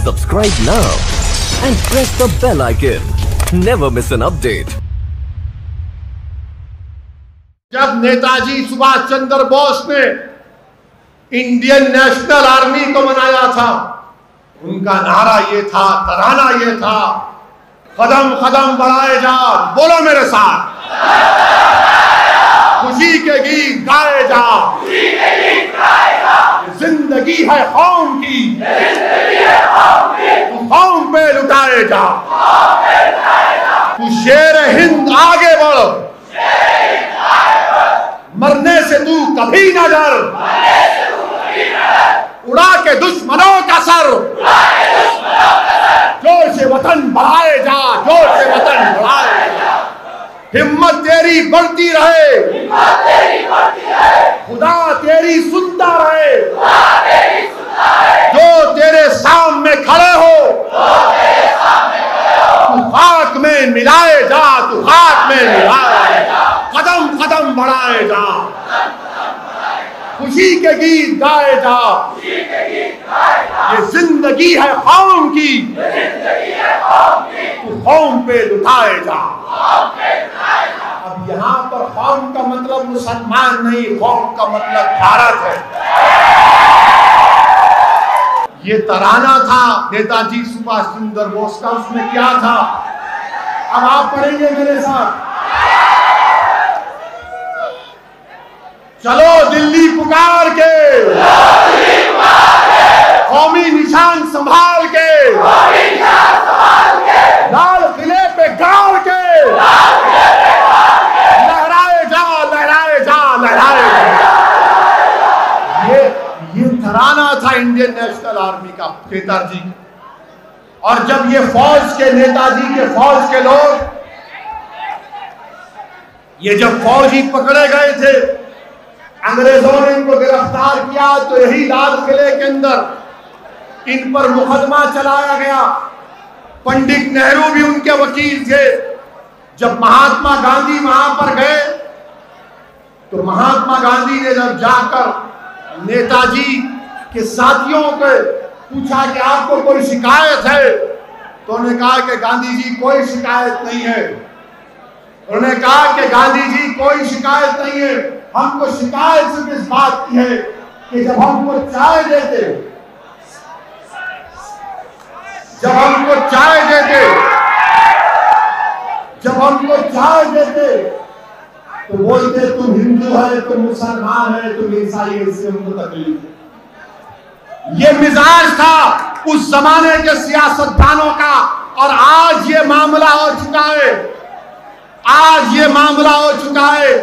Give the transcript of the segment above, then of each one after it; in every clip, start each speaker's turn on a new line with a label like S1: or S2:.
S1: Subscribe now and press the bell icon. Never miss an update.
S2: जब नेताजी सुभाष चंद्र बोस ने Indian national army को बनाया था, उनका नारा ये था, तराना ये था, कदम कदम बढ़ाए जा, बोलो मेरे साथ, खुशी के गीत गाए जा, जिंदगी है कौम की, तू कौम पे लुटाए जा, तू शेर हिंद आगे बढ़, मरने से तू कभी न डर, उड़ा के दुश्मनों का सर, जोर से वतन बढ़ाए जा, जोर से वतन बढ़ाए जा, हिम्मत तेरी बढ़ती रहे, खुदा तेरी सुनता रहे, जो तेरे सामने खड़े हो, तू खाक में मिलाए जा, तू खाक में मिलाए जा, कदम कदम बढ़ाए जा, खुशी के गीत गाए जा, ये जिंदगी है कौम की, तू कौम पे लुटाए जा। अब यहाँ पर कौम का मतलब मुसलमान नहीं, कौम का मतलब भारत है। ये तराना था नेताजी सुभाष चंद्र बोस का, उसमें क्या था अब आप पढ़ेंगे मेरे साथ। चलो दिल्ली पुकार के, कौमी निशान संभाल के, लाल किले पे गाड़ के, लहराए जा, लहराए जा, लहराए जा। ये तराना था इंडियन नेशनल आर्मी का, नेताजी। और जब ये फौज के, नेताजी के फौज के लोग, ये जब फौजी पकड़े गए थे, अंग्रेजों ने इनको गिरफ्तार किया, तो यही लाल किले के अंदर इन पर मुकदमा चलाया गया। पंडित नेहरू भी उनके वकील थे। जब महात्मा गांधी वहां पर गए, तो महात्मा गांधी ने जब जाकर नेताजी के साथियों को पूछा कि आपको कोई शिकायत है, तो उन्होंने कहा कि गांधी जी कोई शिकायत नहीं है। उन्होंने कहा कि गांधी जी कोई शिकायत नहीं है, हमको शिकायत सिर्फ इस बात की है कि जब हमको चाय देते, जब हमको चाय देते, जब हमको चाय देते, तो बोलते तुम हिंदू है, तुम मुसलमान है, तुम ईसाई है, इससे हमको तकलीफ है। ये मिजाज था उस जमाने के सियासतदानों का। और आज ये मामला हो चुका है, आज ये मामला हो चुका है।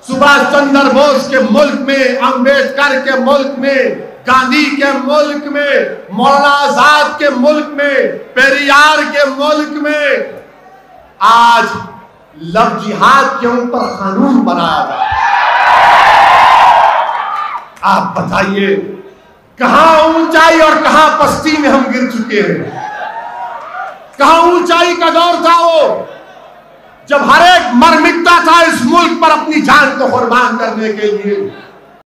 S2: सुभाष चंद्र बोस के मुल्क में, अंबेडकर के मुल्क में, गांधी के मुल्क में, मौलाना आजाद के मुल्क में, पेरियार के मुल्क में आज लव जिहाद के ऊपर कानून बनाया गया। आप बताइए कहां ऊंचाई और कहां पस्ती में हम गिर चुके हैं। कहां ऊंचाई का दौर था वो, जब हर एक मर मिटता था इस मुल्क पर अपनी जान को कुर्बान करने के लिए।